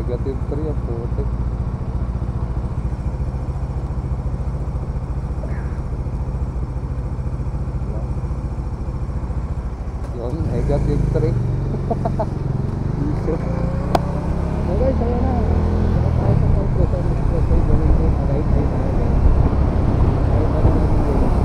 Negative 3 ang putik. Yun, negative 3. Isip. Okay, tayo na. Saka tayo sa South Luzon Expressway going to Tagaytay Island. Tayo pa rin natin dito.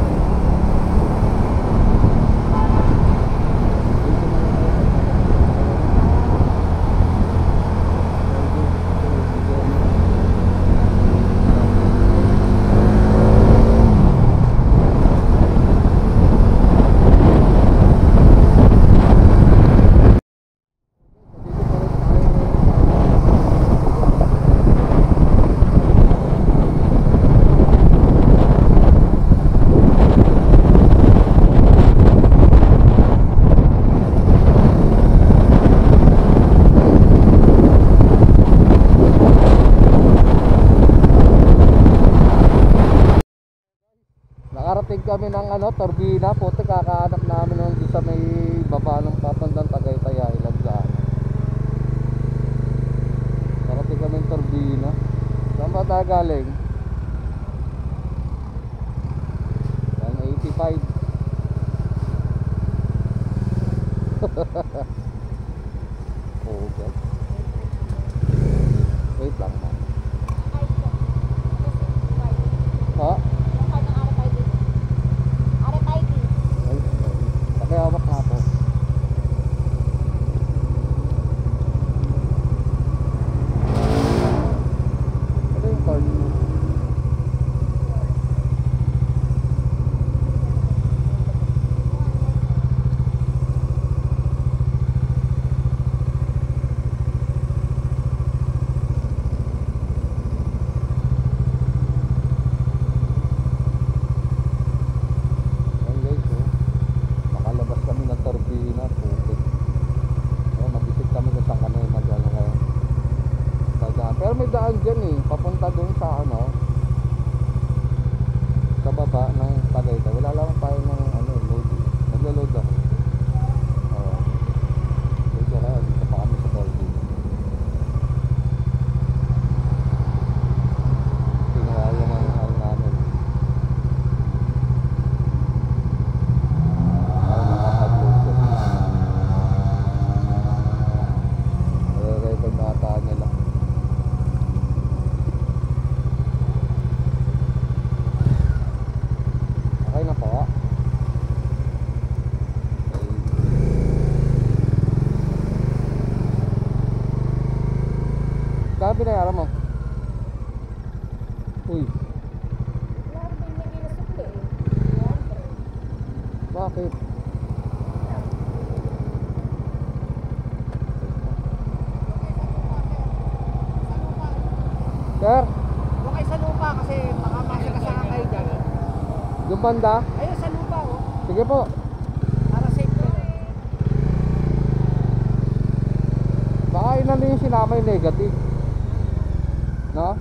Nakarating kami ng Turbina, puti kakahanap namin nung sa may baba ng papandang Tagaytay Island dyan. Nakarating kami ng Turbina. Saan ba tayo galing? 185. Oh God. Wait lang man. Ha? Hawak nga po. Ito yung card mo. Pero may daan dyan papunta dun sa sa baba ng Tagaytay. Wala lang tayo ng load. Naglo-load ako. Dito kaya, dito pa kami sa Dolby. Tinawala na yung hal namin. Nakapag-load ko. Record na ata niya lang. Okay na po. Sabi na yara mo. Uy. Bakit? Sir? Huwag kayo sa lupa kasi baka masakasama kayo dyan. Yung banda? Ayun sa lupa Sige po. para safe kayo. Baka yun na yung sinama yung negative. No?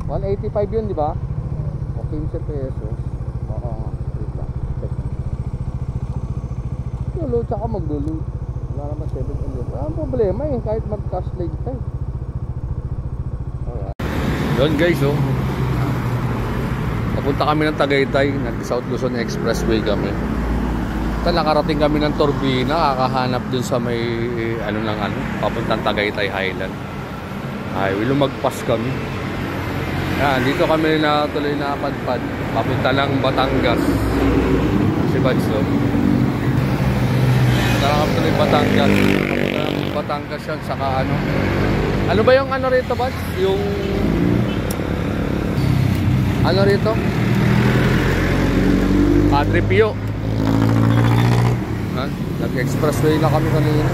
$185 yun, di ba? O 15 pesos. Baka wait lang. Load tsaka maglo-load. Wala naman 7-11. Wala problema kahit mag-cash late tayo. Yun guys, papunta kami ng Tagaytay, nag-South Luzon Expressway kami. Nakarating kami ng Turbina, kakahanap dun sa may papuntang Tagaytay Island. Lumagpas kami. Yan, dito kami tuloy na padpad, papunta lang Batangas. Si Badslo. Nakakap tuloy Batangas. Papunta lang Batangas yan, saka ano ba yung rito, Bads? Yung rito? Padre Pio. Nag-expressway na kami kanina,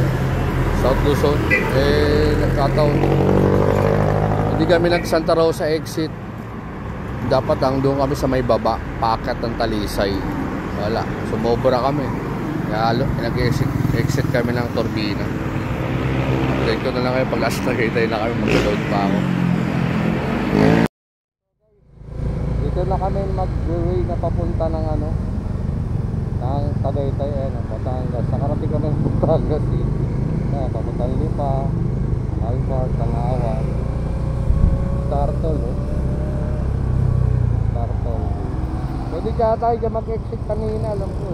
South Luzon. Nagkataon hindi kami nag Santa Rosa exit. Dapat doon kami sa may baba, paakyat ng Talisay. Wala, sumobra kami. Kaya nag-exit kami ng Turbina. Update ko na lang kayo pag last Tagaytay na kami, mag-load pa ako. Dito na kami mag-way na papunta ng ng Tagaytay, Batangas. Nakarating kami ng Batangas City. Papuntang Lipa, Alvar, Tanawan, Startol, Startol. Pwede kaya tayo dyan mag-exit kanina, alam ko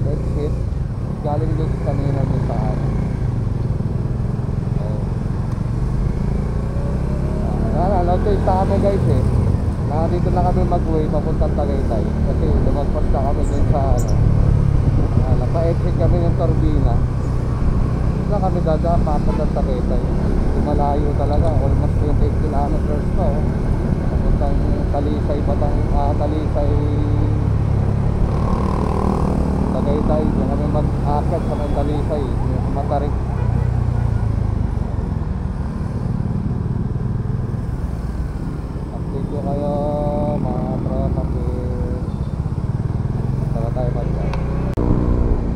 exit galing doon kanina doon sa ano. Nag-taste na kami guys Nandito na kami mag-way papuntang Tagaytay kasi lumagpas na kami dun sa napa-exit kami ng Turbina. Na kami dadaan papuntang Tagaytay. Malayo talaga, almost 28 kilometers pa papuntang Talisay, Talisay Tagaytay. Diyan kami mag-akit sa Talisay, Matarik. Kayo mga traffic, tara tayo mag-drive.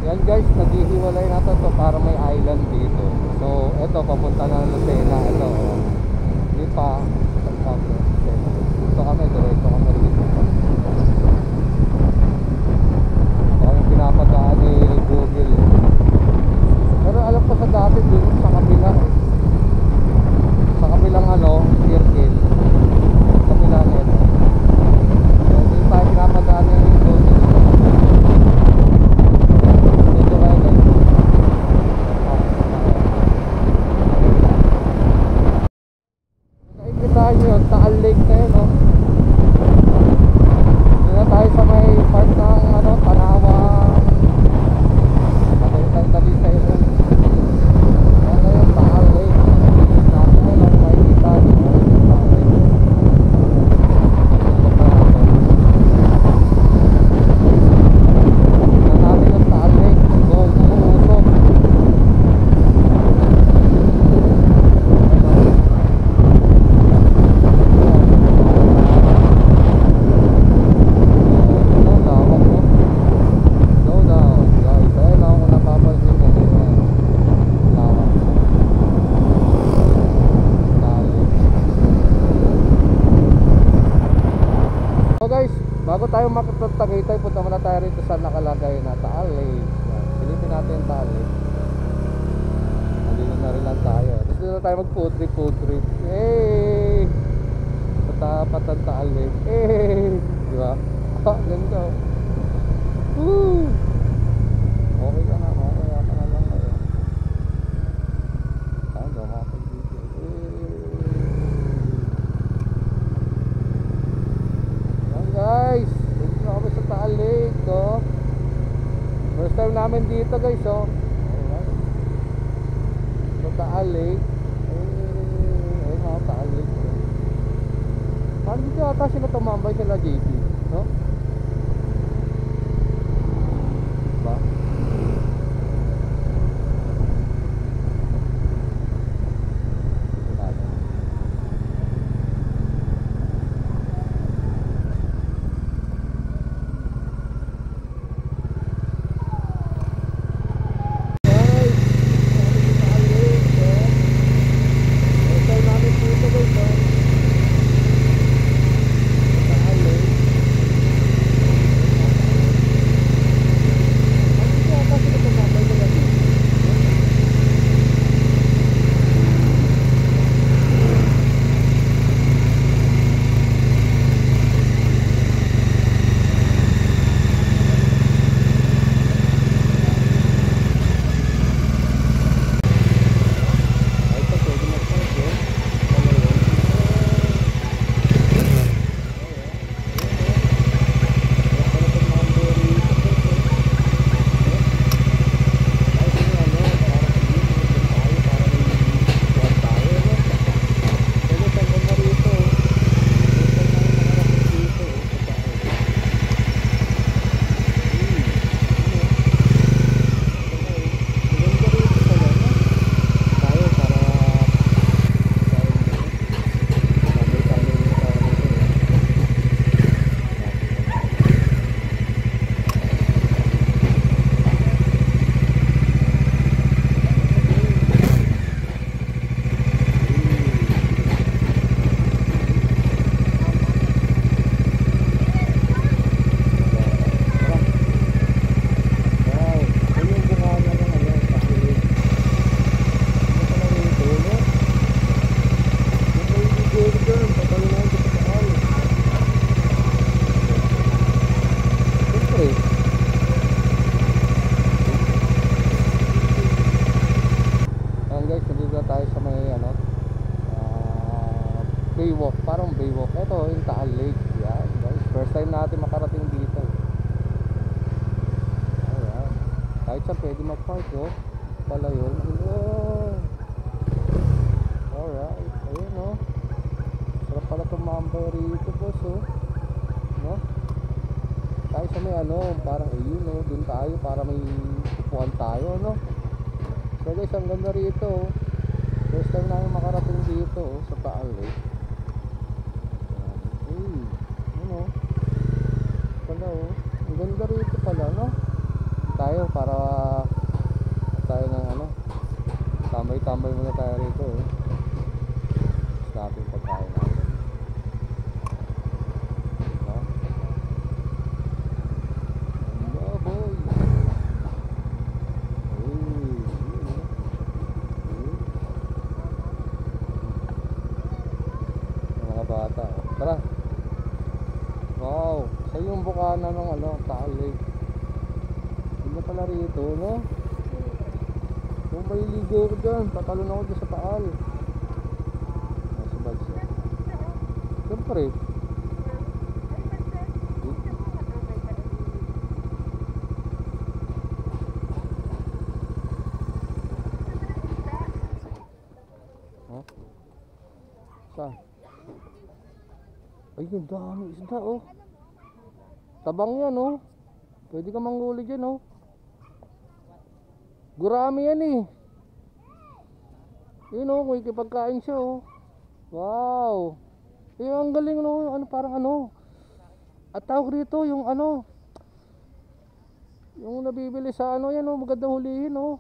Yan guys, naghihiwalay na to para may island dito. So eto papunta na Lucena. Ito hindi pa dito kami, diretso kami dito. Kami pinapadaan ni Google pero alam ko sa dati dun sa kabila sa kabilang circle kabila nito. So dito tayo pinapadaan ni Google. Dito kayo guys. Nakikita nyo yun, Taal Lake na yun Dito na tayo sa may part ng Tanawan. Talisay yun. Ano yung Taal Lake? Natin yun ang makikita nyo. Bago tayo makapagtagaytay, punta muna tayo rito sa nakalagay na Taal Lake. Silipin natin yung Taal Lake. Nandito na rin lang tayo. Tapos dito na tayo mag food trip. Hey! Patapat ang Taal Lake. Hey! Diba? Ganda. Woo! Okay ka na. Mamaya ka na lang kayo. Saan daw makapag-video? Guys, dito na kami sa Taal Lake First time namin dito guys sa Taal Lake. Ayun mga Taal Lake parang dito ata sila tumambay sila JP, no? Diba? to, yung Taal Lake. Yan guys, first time natin makarating dito. Ayan, kahit saan pwede mag-park, oh. Pala yun. Alright, ayun, oh. Sarap pala tumambay rito, boss, oh. No? Kahit sa may parang ayun, oh. Dun tayo para may upuan tayo, no? So guys, ang ganda rito, oh. First time namin makarating dito, oh, sa Taal Lake. Pala, oh. Ang ganda rito pala, no? Tayo para tayo ng tambay-tambay muna tayo rito, oh. Stop yung pagkain natin, no? Ganda, boy. Mga bata, oh. Tara. Wow, sa yung bukana ng Taal Lake. Hindi pala rito, no? Kung may ligo ko dyan, patalon ako dyan sa Taal. Nasa bags yan. Siyempre. Huh? Saan? Ay, yung dami isda, oh. Tabang yan, oh. Pwede ka manghuli dyan, oh. Gurami yan, eh. Yun, oh, may kipagkain siya, oh. Wow. Eh, ang galing, no. Parang at tawag rito, yung yung nabibili sa yan, oh. Magandang hulihin, oh.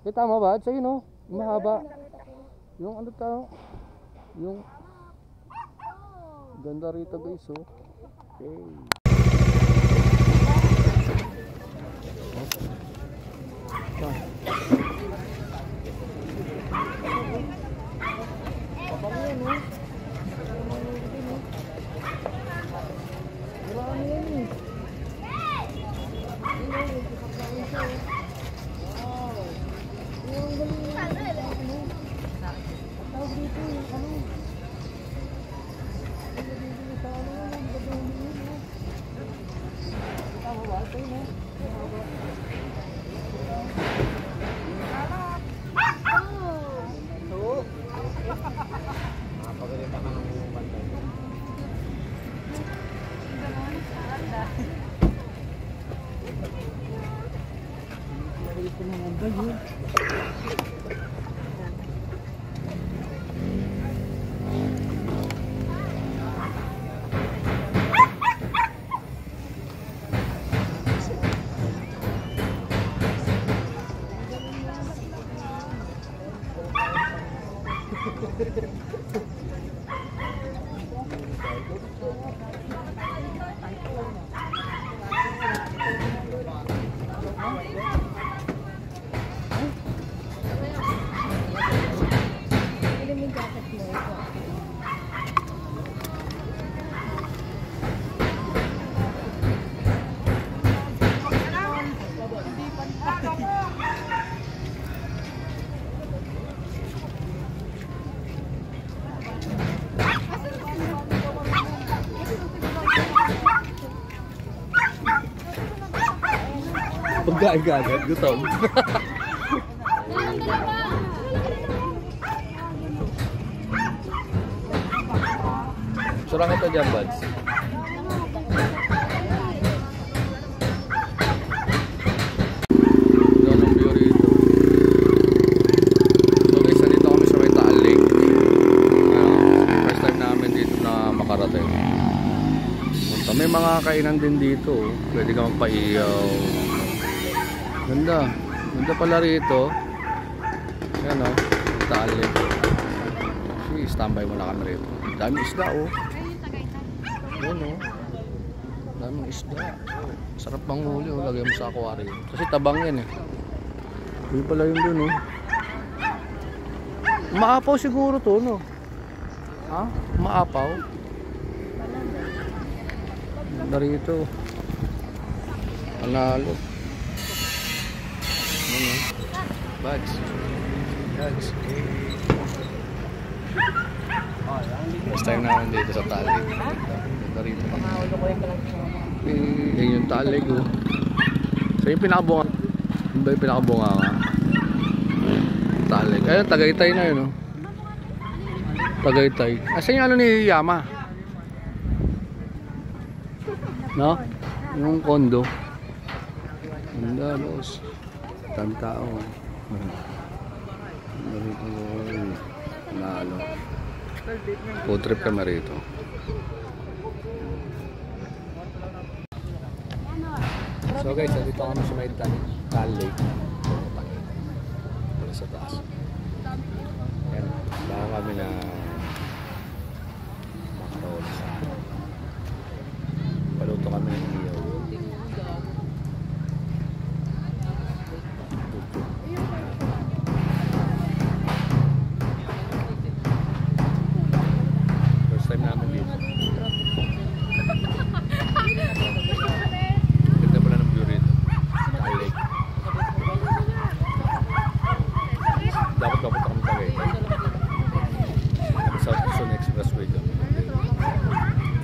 Eh, tama ba? Sa'yo, no? Mahaba. Yung tawag? Yung ganda rito, guys, oh. Okay. Abang yan, oh. Marami yan, eh. Wow. Yung galing yan. Tawag dito, yung pagkain ka agad, gutom. Surang ito dyan, buds. Doon ang view rito. So guys, nandito kami sa may Taal Lake. First time namin dito na makarating. May mga kainan din dito. Pwede ka magpaiyaw. Ganda. Ganda pala rito. Yan, oh. Taal Lake. Sige, standby muna kami rito. Dami isda, oh. Yan, oh. Daming isda. Sarap pang huli, oh. Lagyan mo sa aquarium. Kasi tabang yan, eh. Yun pala yun dun, oh. Maapaw siguro to, no? Ha? Maapaw? Ganda rito. Panalo. Buds. Buds. First time namin dito sa Talig. Ito rito pa. Yan yung Talig oh. So yung pinakabunga. Yung ba yung pinakabunga nga? Talig. Ayun, Tagaytay na yun oh. Tagaytay. Asan yung ano ni Yama? No? Yung kondo. Ganda boss. Tantao. Marito lalo. Food trip kami rito. So guys, dito kami sa may Talig. Wala sa taas. Ayan, baka kami na makaroon sa paluto kami ng iyaw. First time namin dito. Ganda pala ng view rito. Talig. Dapat papunta kami Tagaytay. South Luzon Expressway doon.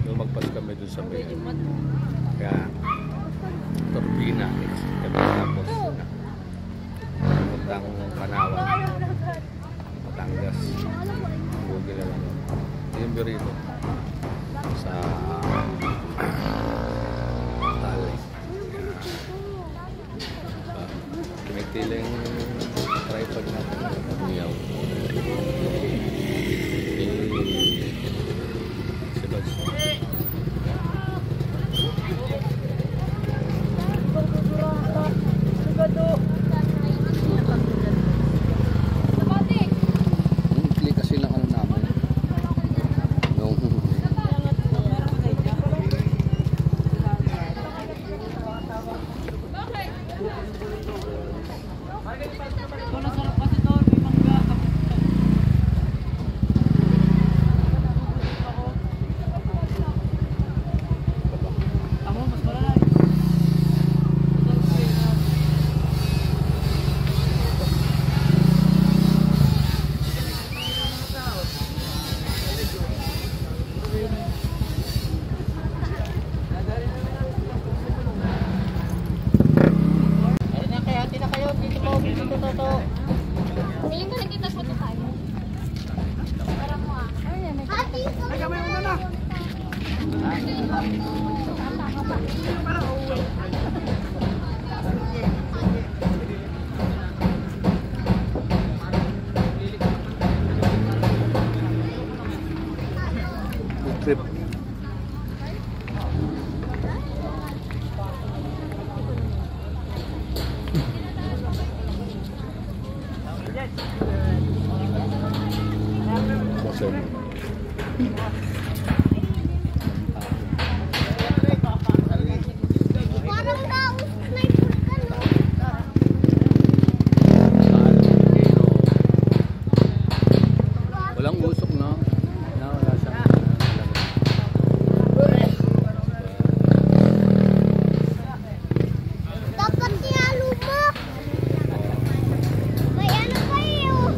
Doon magpas kami doon sa may kaya Turbina kami tapos puntang Panawan, Batangas, Google na lang yung burrito sa Talig. Tumitiling tripod natin niyaw. Trip. Walang usok na. Wala siyang dapat niyalo mo. May ano kayo?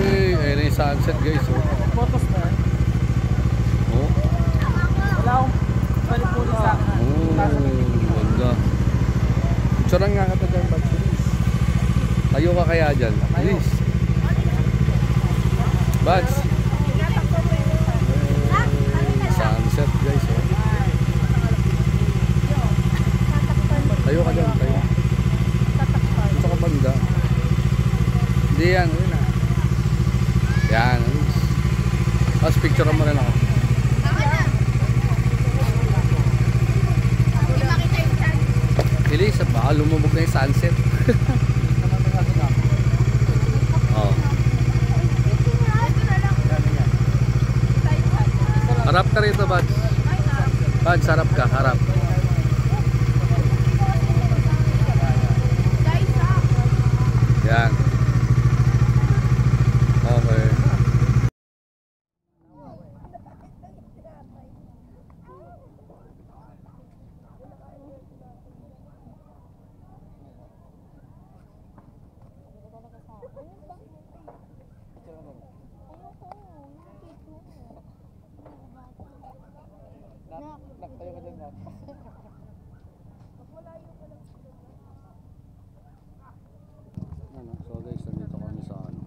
Hey, ayun na yung sunset guys oh. Photos na. Oh. Wala akong balik po sa akin. Ganda. Picturean nga ka dyan, Bats. Tayo ka kaya dyan. Please. Bats. Sunset guys. Oh. Tayo ka dyan. Tayo. Ito ka banda. Hindi yan. Yan. Tapos picturean mo rin ako. Elisa, baka lumubog na yung sunset. Oh. Harap ka rito, Bads. Bads, harap ka, harap. Yan. Okay. Ano, so guys, nandito kami sa ano,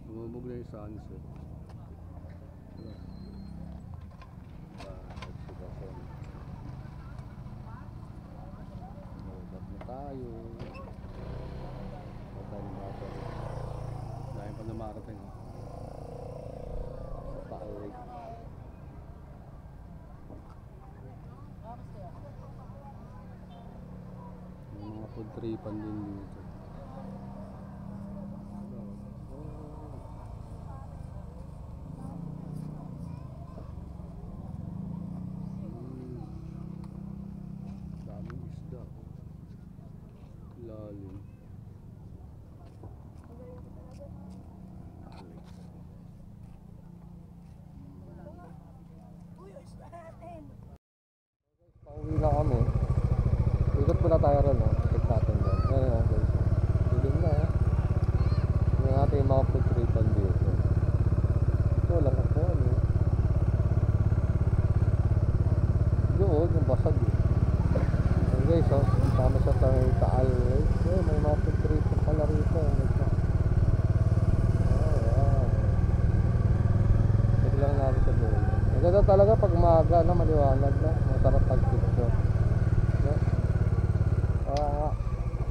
lumubog na yung sunset. Mabot na tayo. Dahil pa na marating sa Taal Lake. May mga food tripan din dito. Daming isda. Lalim. Pauwi na kami. Ikot muna tayo ron, no? Check natin dyan. Ayan, guys. Dilim na, eh. Tingnan natin yung mga food tripan dito. Ito, walang ako, ano eh. Doon, yung basag, eh. Ayan, guys, oh. Sama sa Taal Lake. Ayan, may mga food tripan pala rito. Check lang natin sa doon. Maganda talaga pag umaga na, maliwanag na. Masarap pag-picture.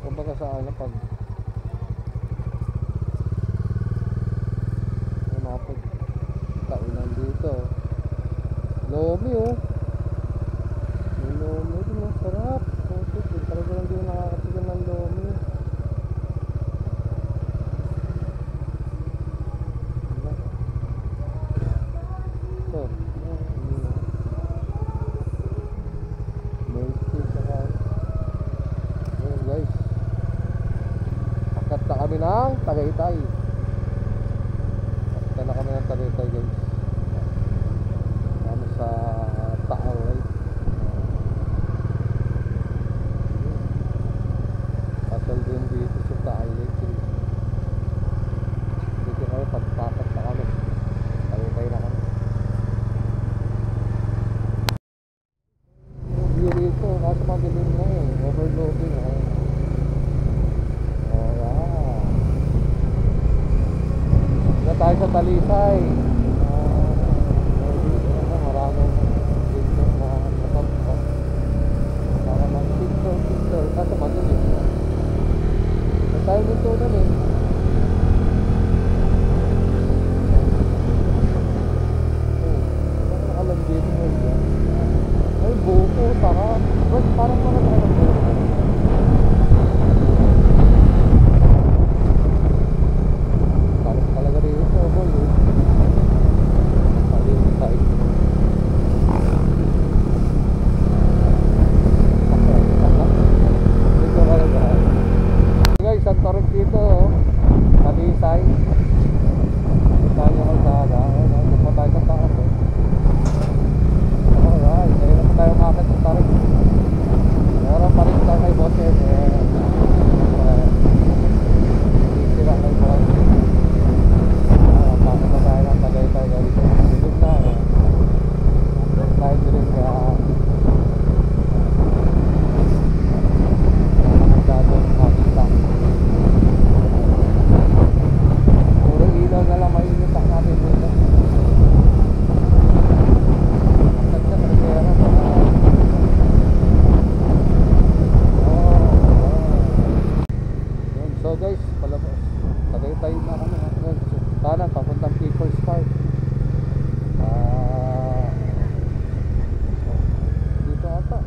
Kumbaga sa ano, pag may mga pagkainan dito. Lomi, oh. May lomi din, oh. Sarap. Talaga lang din nakakatigan ng lomi. Ito. Guys, pakat na kami ng Tagaytay. Pakat na kami ng Tagaytay, guys. Kami sa Taal Lake. Pasal din dito sa Taal Lake. Dito kami, pagpapat na kami. Tagaytay na kami. Yung view dito, kaso madilim na eh. Overloading eh. Tayo sa Talisay. Maraming dito na natapos. Para mag-picture. Kaso madilim. May tayo dito na eh. Alam dito mo. Ay, buko. Sarap. Parang mga tayo ng buko. Talaga rin ito, boy. Talisay. Dito talaga. Guys, ang torek dito, Talisay. Tayo ang kalsada. Doon pa tayo sa taas, eh. Alright, ayun na tayo makakit sa torek. Meron pa rin tayo kay Bote. Sira kay Bote. Pasok na tayo ng Tagaytay, guys. Dito na, eh. Tayo din ka. Masyadong makita. Puro ilaw na lang mainitak natin dito. Maganda na kaya na. So guys, palabas. Tagaytay na kami. Kanan, papuntang People's Park. Dito ata.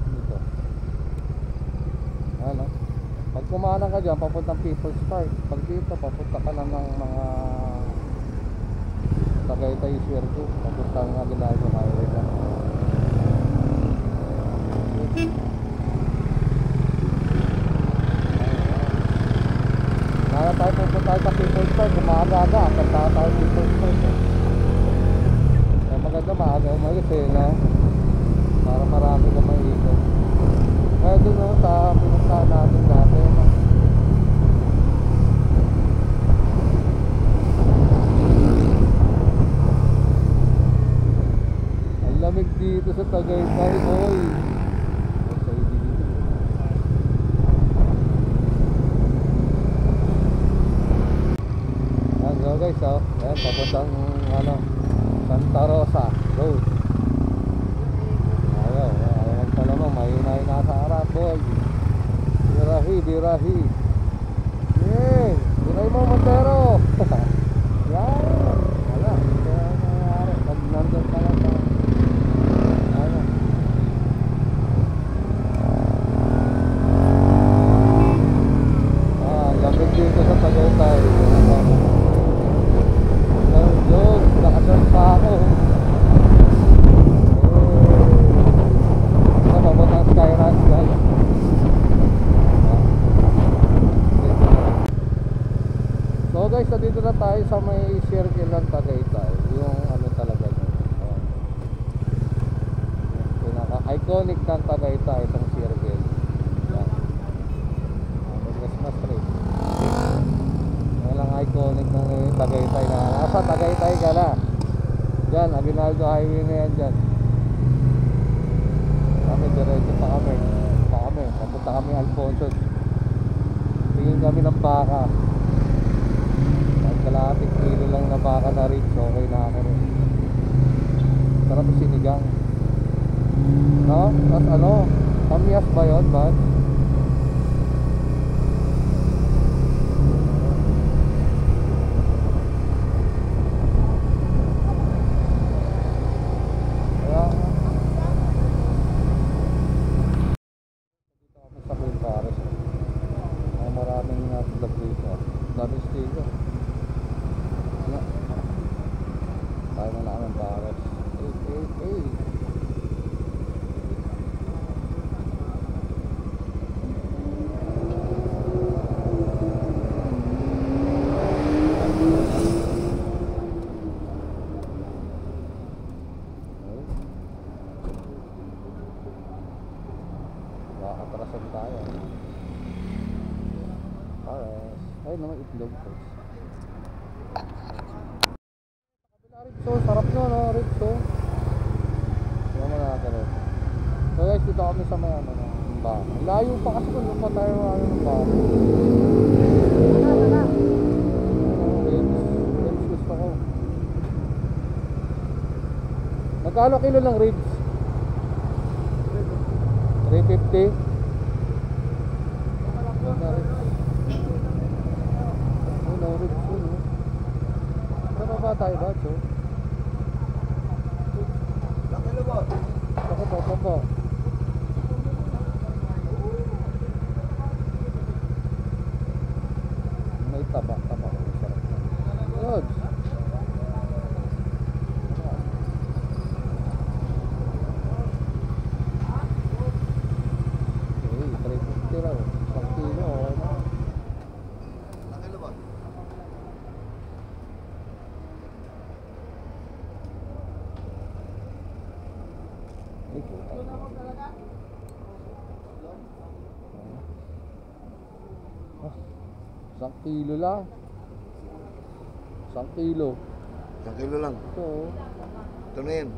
Dito. Ano? Pag kumanan ka dyan, papuntang People's Park. Pag dito, papunta ka na ng mga Tagaytay Circle. Papuntang Aguinaldo Highway dyan. Kaya tayo pupunta sa People's Park, umaga-aga, kanta tayo People's Park. Kaya maganda maaga umalis eh, no? Para marami ka maikot. Kaya dun no, sa pinuntahan natin dati, no? papuntang ano, Santa Rosa Road. Ayaw magpalamang, may nasa harap, boy. Dirahi. Dirahi mo, Montero. Yan. Wala. Kaya nangyari. Pag nandun ka lang sa ano. Lamig dito sa Tagaytay. Yun, nakasurf pa ako. Papunta ang Sky Ranch, guys. So guys, dito na tayo sa may circle ng Tagaytay. Yung ano talaga dito. Pinaka-iconic ng Tagaytay, itong circle. Christmas tree. Walang iconic ng Tagaytay na. Nasa Tagaytay ka na. Diyan, Aguinaldo Highway na yan dyan. Kami, diretso pa kami. Papunta kami Alfonso. Tingin kami ng baka. Kalahating kilo lang na baka na rich, okay na ako rin. Sarap sinigang. No? Tapos ano? Kamyas ba yun, bad? Dito kami sa Queen Paris. Maraming vlog dito. Daming sticker. Tayo na namin Paris. Atrasan tayo. Paris. Ayun naman itlog. Ritso, sarap nyo no, Ritso. Hindi naman nakakaroon. So guys, dito kami sa may ano na baka. Layo pa kasi kung lupa tayo ano ng baka. Ribs gusto ko. Magkano kilo ng ribs? 350. Ano ribs yun no? Ano ba tayo ba, Cho? Laki ba? May taba. Sarap. Good. Okay, 350 lang. 1 kilo. Laki ba? Isang kilo lang. 1 kilo. 1 kilo lang. Ito. Ito na yan.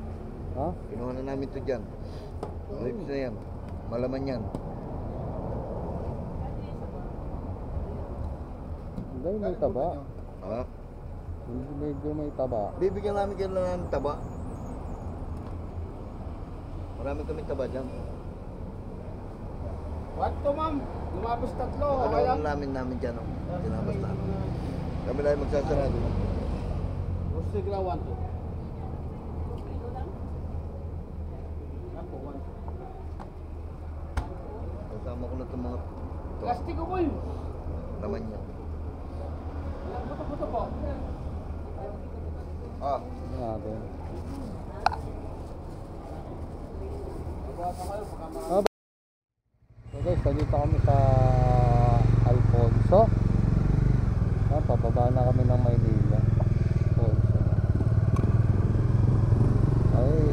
Ha? Kinuha na namin ito dyan. Ribs na yan. Malaman yan. Hindi, may taba. Ha? Medyo may taba. Bibigyan namin kayo lang ng taba. Marami kami taba dyan. What to, ma'am? Lumabas 3. Ano Okay ang lang. namin dyan, oh. Tinabas na. Kami lang magsasarado. Gusto ko 1 to. Kasama ko na itong mga Plastic ko, boy. laman niya. Buto po. Ah, Ano natin? So guys, dito kami sa Alfonso. Pababa na kami ng Maynila. Alfonso. Ay.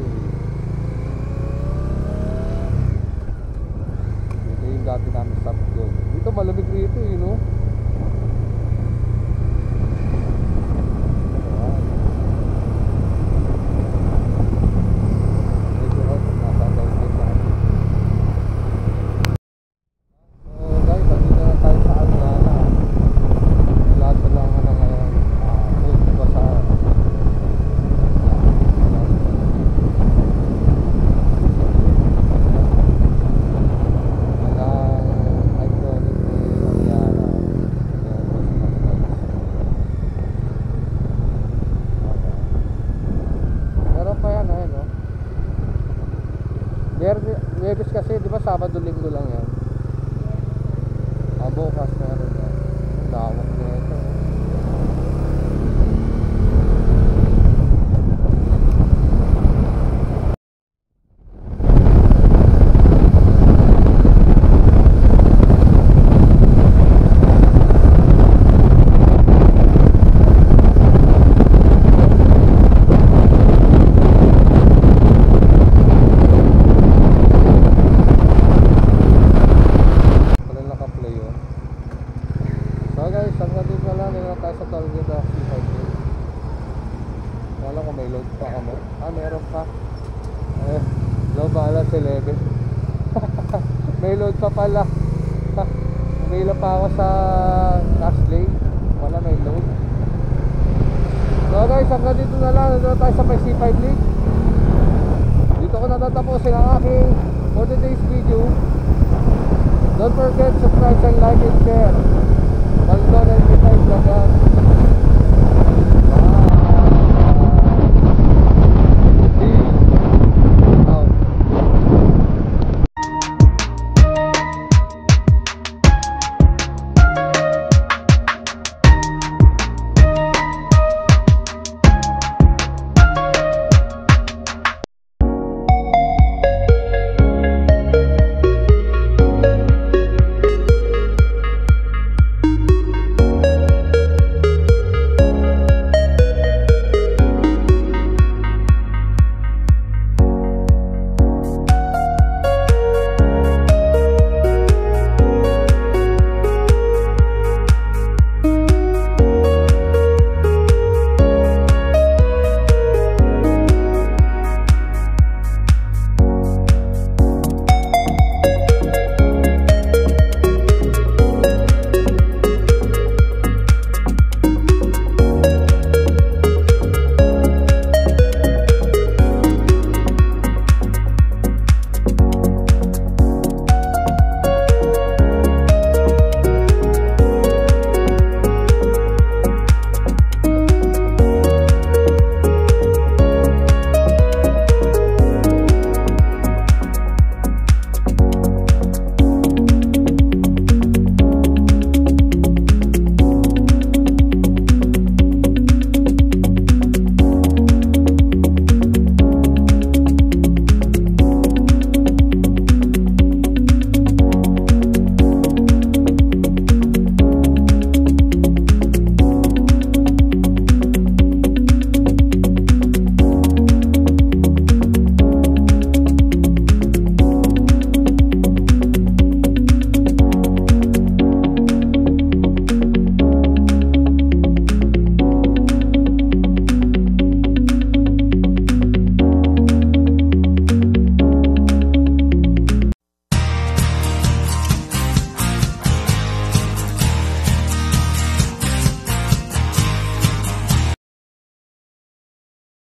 Dito yung dati namin stop doon. Dito malamig rito eh, no? Food Bazaar. talaga na C5 lane. Wala ko may load pa kamo. Meron pa. Low balance 11. May load pa pala. Umila pa ako sa cash lane. Wala may load. So guys, hanggang dito na lang. Nandito tayo sa may C5 lane. Dito ko natatapusin ang aking for today's video. Don't forget to subscribe and like and share. Maldo na yung